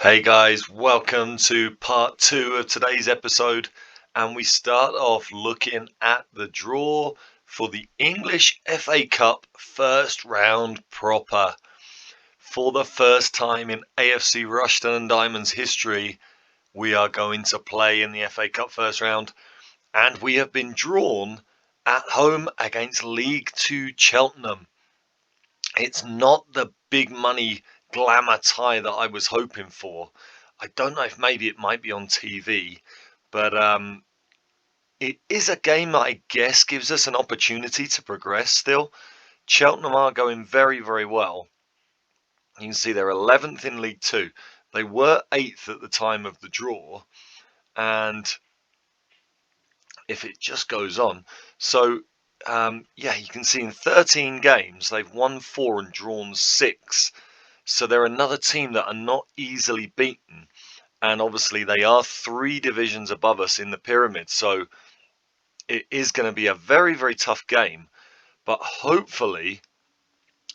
Hey guys, welcome to part 2 of today's episode, and we start off looking at the draw for the English FA Cup first round proper. For the first time in AFC Rushden and Diamonds history, we are going to play in the FA Cup first round, and we have been drawn at home against League 2 Cheltenham. It's not the big money glamour tie that I was hoping for. I don't know if maybe it might be on TV, but it is a game that I guess gives us an opportunity to progress still. Cheltenham are going very, very well. You can see they're 11th in League 2. They were 8th at the time of the draw, and if it just goes on. So, yeah, you can see in 13 games, they've won 4 and drawn 6. So they're another team that are not easily beaten. And obviously they are 3 divisions above us in the pyramid. So it is going to be a very, very tough game. But hopefully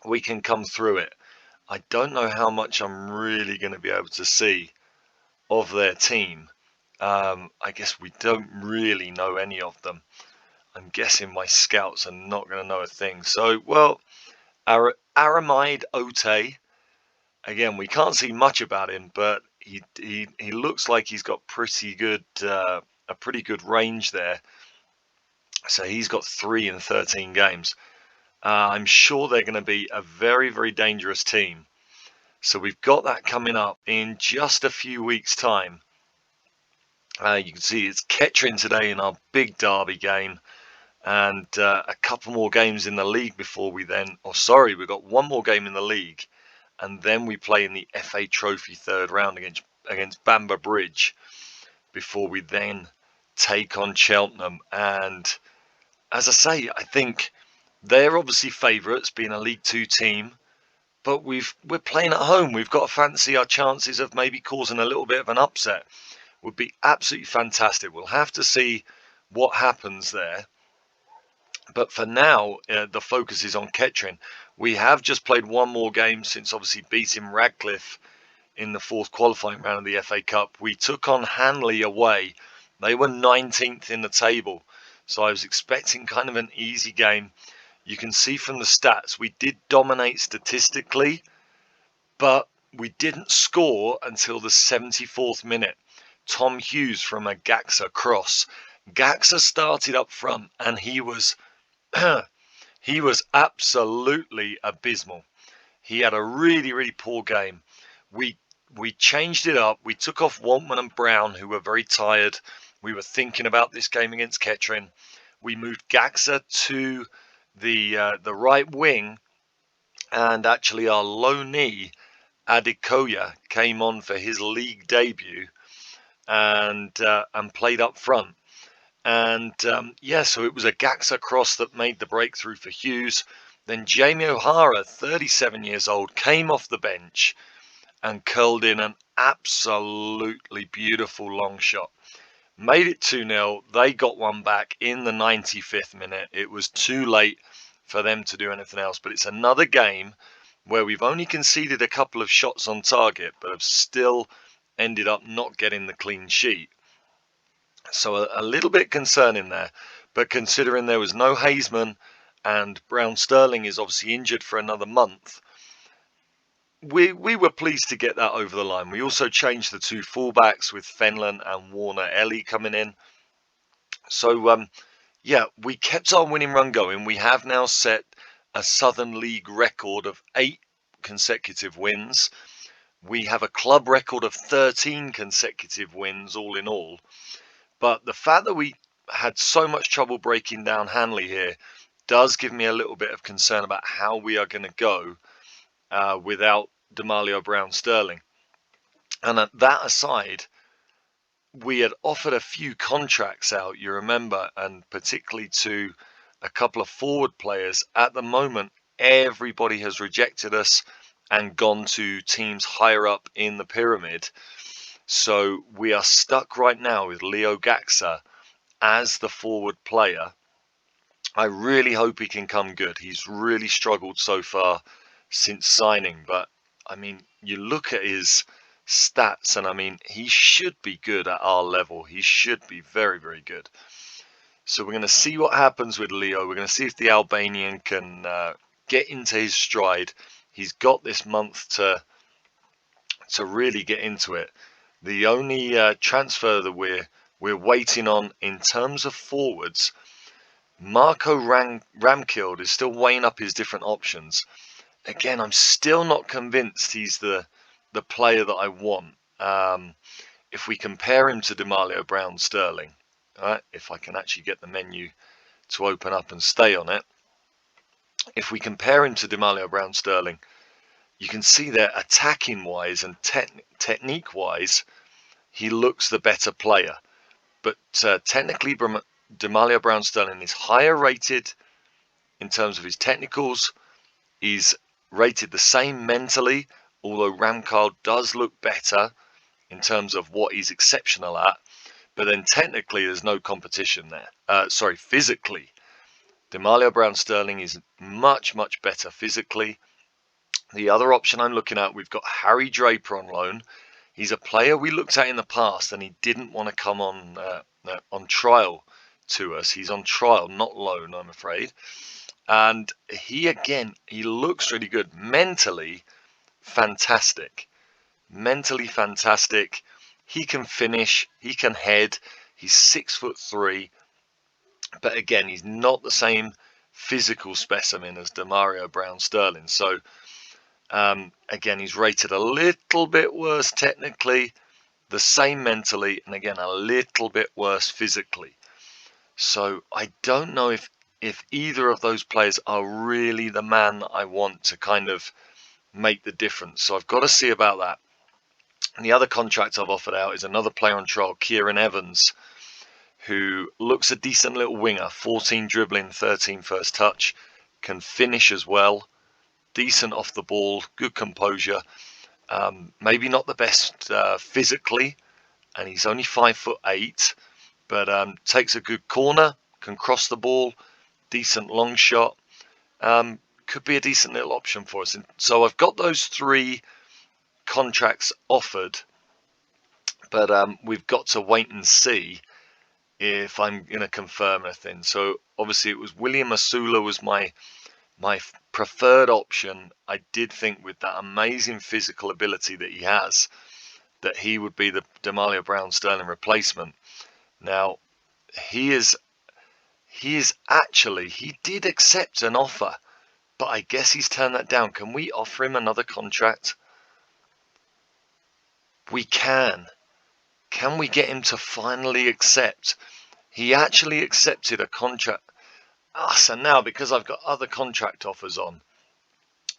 we can come through it. I don't know how much I'm really going to be able to see of their team. I guess we don't really know any of them. I'm guessing my scouts are not going to know a thing. So, well, Aramide Ote, again, we can't see much about him, but he looks like he's got a pretty good range there. So he's got 3 in 13 games. I'm sure they're going to be a very, very dangerous team. So we've got that coming up in just a few weeks' time. You can see it's Kettering today in our big derby game, and a couple more games in the league before we then. We've got one more game in the league, and then we play in the FA Trophy third round against Bamber Bridge before we then take on Cheltenham. And as I say, I think they're obviously favourites, being a League 2 team, but we're playing at home. We've got to fancy our chances of maybe causing a little bit of an upset. Would be absolutely fantastic. We'll have to see what happens there. But for now, the focus is on Kettering. We have just played one more game since obviously beating Radcliffe in the 4th qualifying round of the FA Cup. We took on Hanley away. They were 19th in the table. So I was expecting kind of an easy game. You can see from the stats, we did dominate statistically, but we didn't score until the 74th minute. Tom Hughes from a Gaxa cross. Gaxa started up front, and he was absolutely abysmal. He had a really, really poor game. We changed it up. We took off Waltman and Brown, who were very tired. We were thinking about this game against Kettering. We moved Gaxa to the right wing, and actually our loanee Adekoya came on for his league debut and played up front. And so it was a Gaxa cross that made the breakthrough for Hughes. Then Jamie O'Hara, 37 years old, came off the bench and curled in an absolutely beautiful long shot. Made it 2-0. They got one back in the 95th minute. It was too late for them to do anything else. But it's another game where we've only conceded a couple of shots on target, but have still ended up not getting the clean sheet. So a little bit concerning there. But considering there was no Hazeman and Brown Sterling is obviously injured for another month, we were pleased to get that over the line. We also changed the 2 fullbacks with Fenlon and Warner Ellie coming in. So, we kept our winning run going. We have now set a Southern League record of 8 consecutive wins. We have a club record of 13 consecutive wins all in all. But the fact that we had so much trouble breaking down Hanley here does give me a little bit of concern about how we are going to go without D'Amalio Brown Sterling. And that aside, we had offered a few contracts out, you remember, and particularly to a couple of forward players. At the moment, everybody has rejected us and gone to teams higher up in the pyramid. So we are stuck right now with Leo Gaxa as the forward player. I really hope he can come good. He's really struggled so far since signing, but I mean, you look at his stats, and I mean, he should be good at our level. He should be very, very good. So we're going to see what happens with Leo. We're going to see if the Albanian can get into his stride. He's got this month to really get into it. The only transfer that we're waiting on in terms of forwards, Marco Ramkild is still weighing up his different options. Again, I'm still not convinced he's the player that I want. If we compare him to Demalio Brown Sterling, right, if I can actually get the menu to open up and stay on it. If we compare him to Demalio Brown Sterling, you can see that attacking wise and technique wise, he looks the better player. But technically, Demalio Brown Sterling is higher rated in terms of his technicals. He's rated the same mentally, although Ramkild does look better in terms of what he's exceptional at. But then technically, there's no competition there. Physically, Demalio Brown Sterling is much, much better physically. The other option I'm looking at, we've got Harry Draper on loan. He's a player we looked at in the past, and he didn't want to come on trial to us. He's on trial, not loan, I'm afraid. And he looks really good. Mentally fantastic. He can finish. He can head. He's 6'3", but again, he's not the same physical specimen as Demario Brown Sterling. So again, he's rated a little bit worse technically, the same mentally, and again, a little bit worse physically. So I don't know if either of those players are really the man that I want to kind of make the difference. So I've got to see about that. And the other contract I've offered out is another player on trial, Kieran Evans, who looks a decent little winger, 14 dribbling, 13 first touch, can finish as well, decent off the ball, good composure, maybe not the best physically, and he's only 5'8", but takes a good corner, can cross the ball, decent long shot, could be a decent little option for us. And so I've got those 3 contracts offered, but we've got to wait and see if I'm going to confirm anything. So obviously it was William Asula was my preferred option. I did think with that amazing physical ability that he has, that he would be the Demalia Brown Sterling replacement. Now he did accept an offer, but I guess he's turned that down. Can we offer him another contract? We can. Can we get him to finally accept? He actually accepted a contract. So now, because I've got other contract offers on,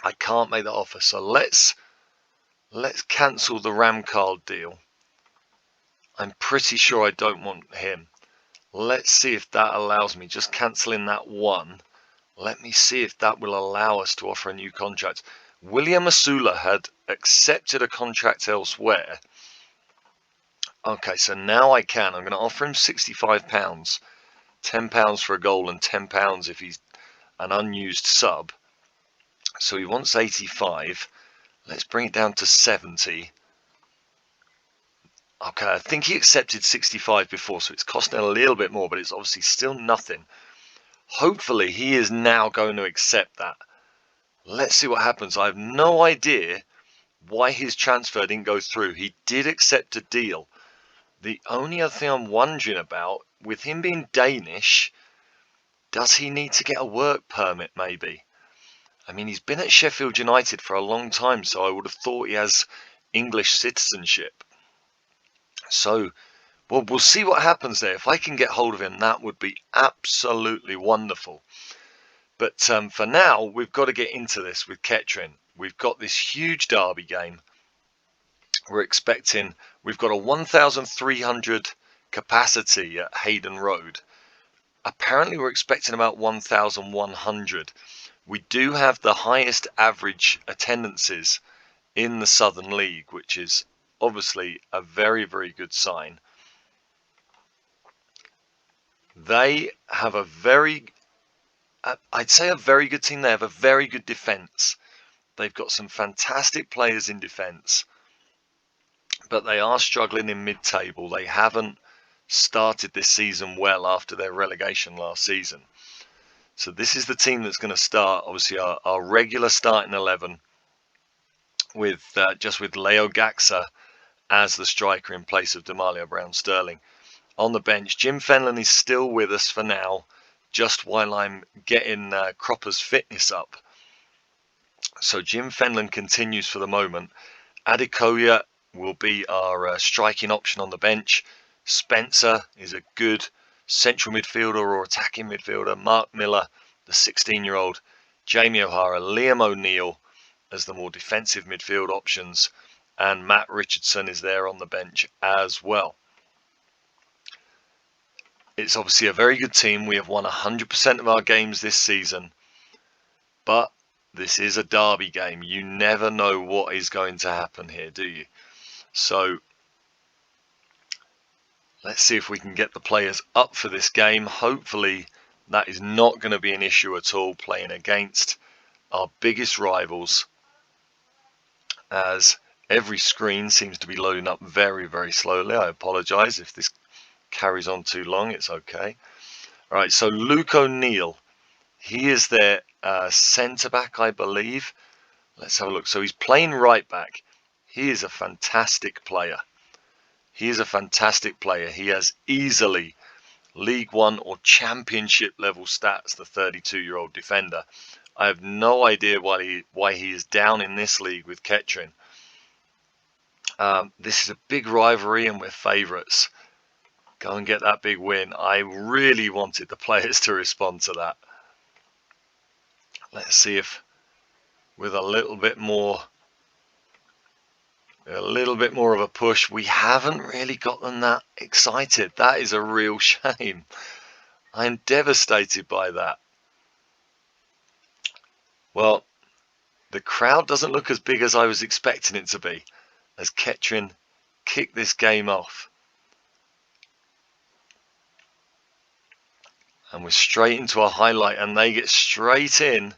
I can't make that offer. So let's cancel the Ramkild deal. I'm pretty sure I don't want him. Let's see if that allows me, just cancelling that one. Let me see if that will allow us to offer a new contract. William Asula had accepted a contract elsewhere. Okay, so now I can. I'm going to offer him £65, £10 for a goal and £10 if he's an unused sub. So he wants 85. Let's bring it down to 70. Okay, I think he accepted 65 before, so it's costing a little bit more, but it's obviously still nothing. Hopefully he is now going to accept that. Let's see what happens. I have no idea why his transfer didn't go through. He did accept a deal. The only other thing I'm wondering about, with him being Danish, does he need to get a work permit maybe? I mean, he's been at Sheffield United for a long time, so I would have thought he has English citizenship. So, well, we'll see what happens there. If I can get hold of him, that would be absolutely wonderful. But for now, we've got to get into this with Kettering. We've got this huge derby game. We've got a 1,300 capacity at Hayden Road. Apparently, we're expecting about 1,100. We do have the highest average attendances in the Southern League, which is obviously a very, very good sign. They have a I'd say a very good team. They have a very good defence. They've got some fantastic players in defence. but they are struggling in mid-table. They haven't started this season well after their relegation last season. So this is the team that's going to start, obviously, our regular starting 11 with just with Leo Gaxa as the striker in place of Demalia Brown-Sterling. On the bench, Jim Fenlon is still with us for now, just while I'm getting Cropper's fitness up. So Jim Fenlon continues for the moment. Adekoya will be our striking option on the bench. Spencer is a good central midfielder or attacking midfielder. Mark Miller, the 16-year-old. Jamie O'Hara, Liam O'Neill as the more defensive midfield options. And Matt Richardson is there on the bench as well. It's obviously a very good team. We have won 100% of our games this season. But this is a derby game. You never know what is going to happen here, do you? So let's see if we can get the players up for this game. Hopefully that is not going to be an issue at all, playing against our biggest rivals, as every screen seems to be loading up very, very slowly. I apologise if this carries on too long. It's okay. All right, so Luke O'Neill, he is their centre back, I believe. Let's have a look. So he's playing right back. He is a fantastic player. He is a fantastic player. He has easily League One or Championship level stats, the 32-year-old defender. I have no idea why he is down in this league with Kettering. This is a big rivalry and we're favourites. Go and get that big win. I really wanted the players to respond to that. Let's see if with a little bit more of a push, we haven't really got them that excited. That is a real shame. I'm devastated by that. Well, the crowd doesn't look as big as I was expecting it to be as Kettering kick this game off. And we're straight into a highlight and they get straight in,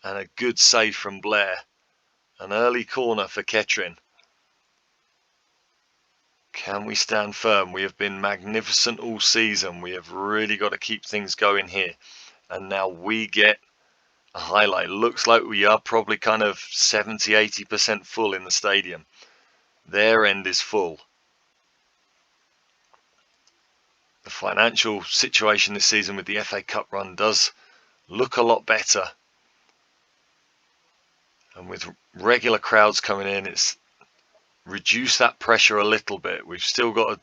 and a good save from Blair. An early corner for Kettering. Can we stand firm? We have been magnificent all season. We have really got to keep things going here. And now we get a highlight. Looks like we are probably kind of 70-80% full in the stadium. Their end is full. The financial situation this season with the FA Cup run does look a lot better. And with regular crowds coming in, it's reduced that pressure a little bit. We've still got to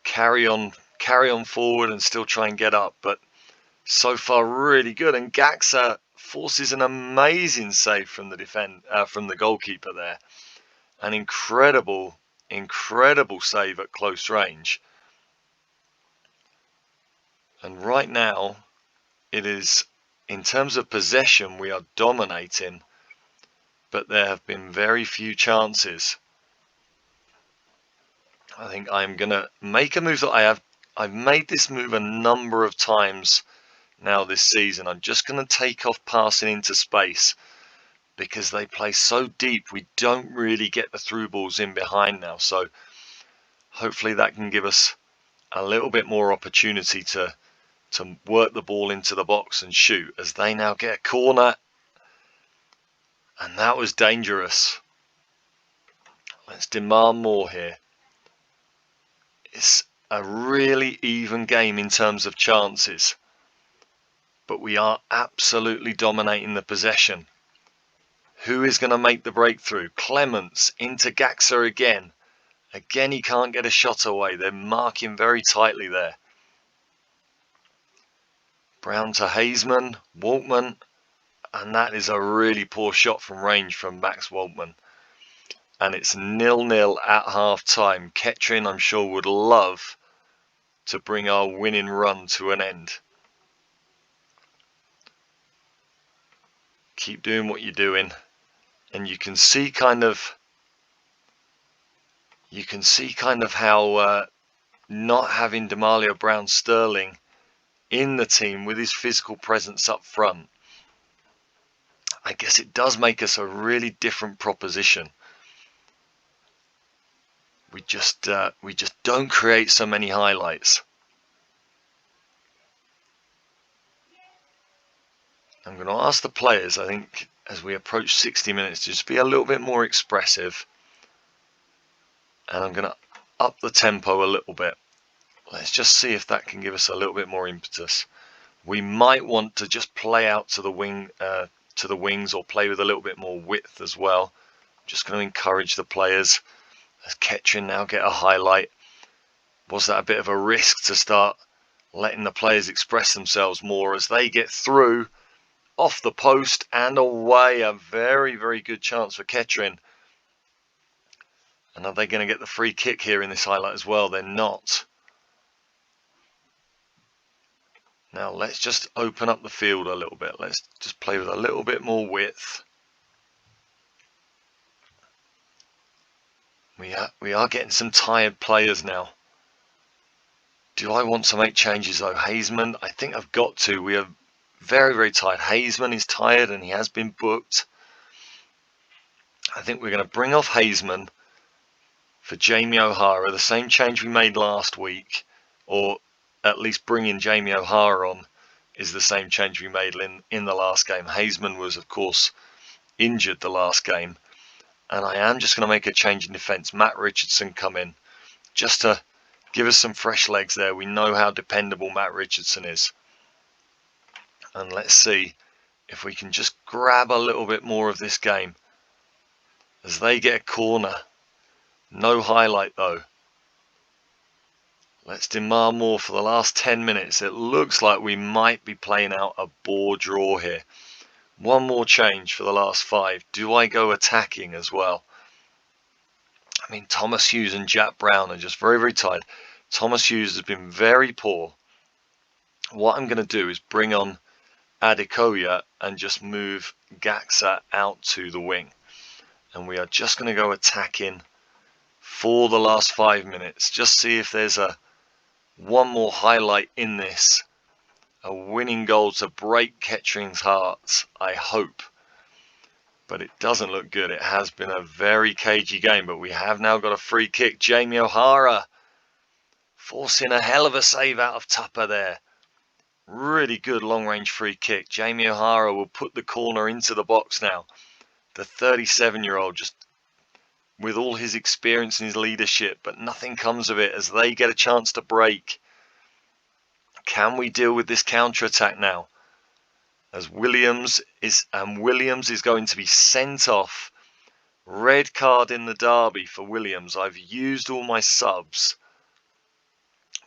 carry on forward and still try and get up. But so far, really good. And Gaxa forces an amazing save from the goalkeeper there. An incredible save at close range. And right now, it is, in terms of possession, we are dominating, but there have been very few chances. I think I'm going to make a move that I've made this move a number of times now this season. I'm just going to take off passing into space because they play so deep. We don't really get the through balls in behind now. So hopefully that can give us a little bit more opportunity to work the ball into the box and shoot, as they now get a corner. And that was dangerous. Let's demand more here. It's a really even game in terms of chances, but we are absolutely dominating the possession. Who is going to make the breakthrough? Clements into Gaxa again. Again, he can't get a shot away. They're marking very tightly there. Brown to Hazeman, Waltman, and that is a really poor shot from range from Max Waltman. And it's 0-0 at half time. Kettering, I'm sure, would love to bring our winning run to an end. Keep doing what you're doing. And you can see kind of how not having Demalia Brown-Sterling in the team with his physical presence up front, I guess it does make us a really different proposition. we just don't create so many highlights. I'm going to ask the players, I think, as we approach 60 minutes, to just be a little bit more expressive. And I'm going to up the tempo a little bit. Let's just see if that can give us a little bit more impetus. We might want to just play out to the wings, or play with a little bit more width as well. I'm just going to encourage the players. As Kettering now get a highlight. Was that a bit of a risk to start letting the players express themselves more as they get through? Off the post and away. A very, very good chance for Kettering. And are they going to get the free kick here in this highlight as well? They're not. Now let's just open up the field a little bit. Let's just play with a little bit more width. We are getting some tired players now. Do I want to make changes though? Hazeman, I think I've got to. We are very, very tired. Hazeman is tired and he has been booked. I think we're going to bring off Hazeman for Jamie O'Hara. The same change we made last week, or at least bringing Jamie O'Hara on, is the same change we made in the last game. Hazeman was, of course, injured the last game. And I am just going to make a change in defence. Matt Richardson come in just to give us some fresh legs there. We know how dependable Matt Richardson is. And let's see if we can just grab a little bit more of this game as they get a corner. No highlight though. Let's demand more for the last 10 minutes. It looks like we might be playing out a bore draw here. One more change for the last 5. Do I go attacking as well? I mean, Thomas Hughes and Jack Brown are just very, very tired. Thomas Hughes has been very poor. What I'm going to do is bring on Adekoya and just move Gaxa out to the wing. And we are just going to go attacking for the last 5 minutes. Just see if there's one more highlight in this. A winning goal to break Kettering's hearts, I hope. But it doesn't look good. It has been a very cagey game, but we have now got a free kick. Jamie O'Hara forcing a hell of a save out of Tupper there. Really good long-range free kick. Jamie O'Hara will put the corner into the box now. The 37-year-old, just with all his experience and his leadership, but nothing comes of it as they get a chance to break. Can we deal with this counter-attack now? As Williams is going to be sent off. Red card in the derby for Williams. I've used all my subs.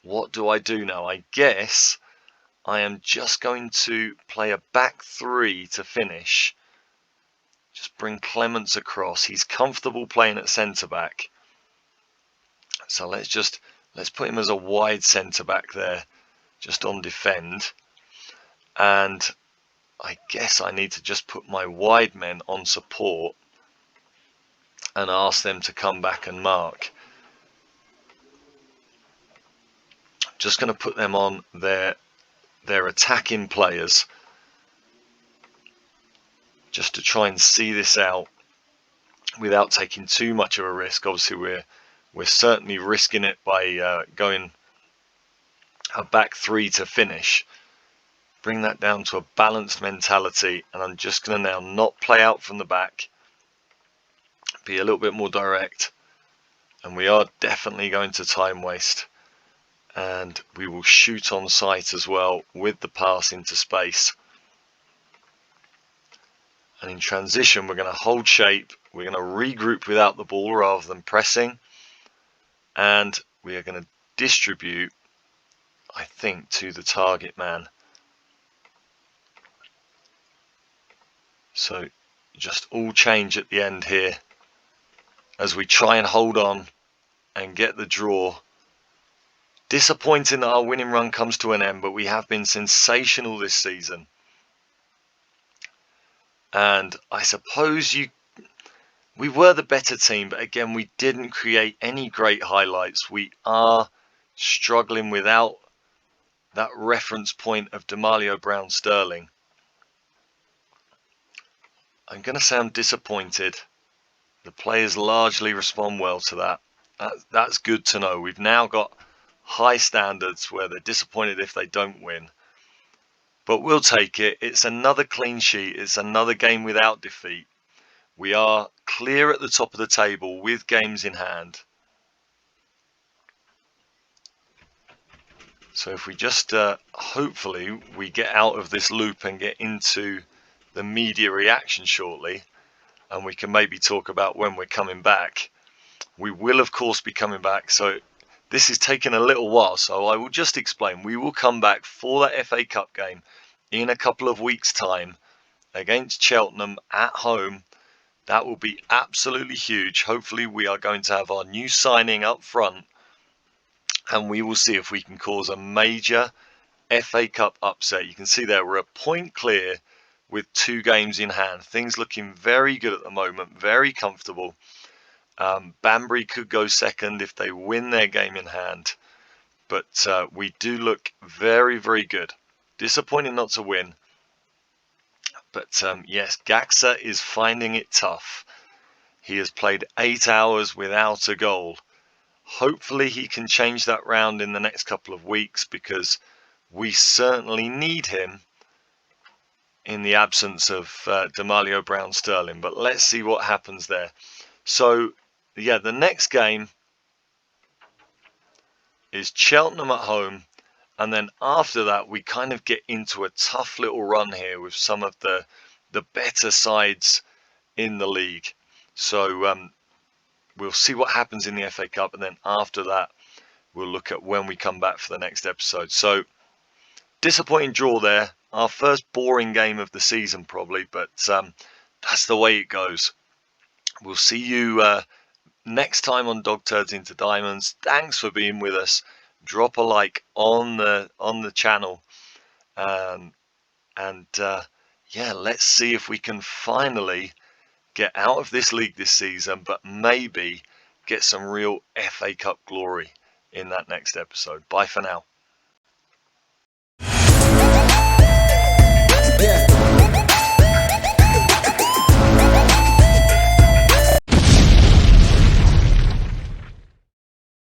What do I do now? I guess I am just going to play a back 3 to finish. Just bring Clements across. He's comfortable playing at centre-back. So let's put him as a wide centre-back there, just on defend. And I guess I need to just put my wide men on support and ask them to come back and mark. Just going to put them on their attacking players, just to try and see this out without taking too much of a risk. Obviously, we're certainly risking it by going a back 3 to finish. Bring that down to a balanced mentality, and I'm just going to now not play out from the back, be a little bit more direct, and we are definitely going to time waste. And we will shoot on sight as well with the pass into space. And in transition, we're going to hold shape. We're going to regroup without the ball rather than pressing. And we are going to distribute, I think, to the target man. So just all change at the end here as we try and hold on and get the draw. Disappointing that our winning run comes to an end, but we have been sensational this season. And I suppose we were the better team, but again, we didn't create any great highlights. We are struggling without that reference point of D'Amalio Brown-Sterling. I'm going to sound disappointed. The players largely respond well to that. That's good to know. We've now got high standards where they're disappointed if they don't win. But we'll take it. It's another clean sheet. It's another game without defeat. We are clear at the top of the table with games in hand. So if we just, hopefully, we get out of this loop and get into the media reaction shortly, and we can maybe talk about when we're coming back. We will, of course, be coming back. So this is taking a little while. So I will just explain. We will come back for that FA Cup game in a couple of weeks' time against Cheltenham at home. That will be absolutely huge. Hopefully we are going to have our new signing up front, and we will see if we can cause a major FA Cup upset. You can see there we're a point clear with 2 games in hand. Things looking very good at the moment, very comfortable. Banbury could go second if they win their game in hand, but we do look very, very good. Disappointing not to win, but yes, Gaxa is finding it tough. He has played 8 hours without a goal. Hopefully he can change that round in the next couple of weeks, because we certainly need him in the absence of D'Amelio Brown-Sterling. But let's see what happens there. So yeah, the next game is Cheltenham at home, and then after that we kind of get into a tough little run here with some of the better sides in the league. So we'll see what happens in the FA Cup, and then after that we'll look at when we come back for the next episode. So disappointing draw there, our first boring game of the season probably, but that's the way it goes. We'll see you next time on Dog Turds into Diamonds. Thanks for being with us. Drop a like on the channel, and yeah, let's see if we can finally get out of this league this season, but maybe get some real FA Cup glory in that next episode. Bye for now.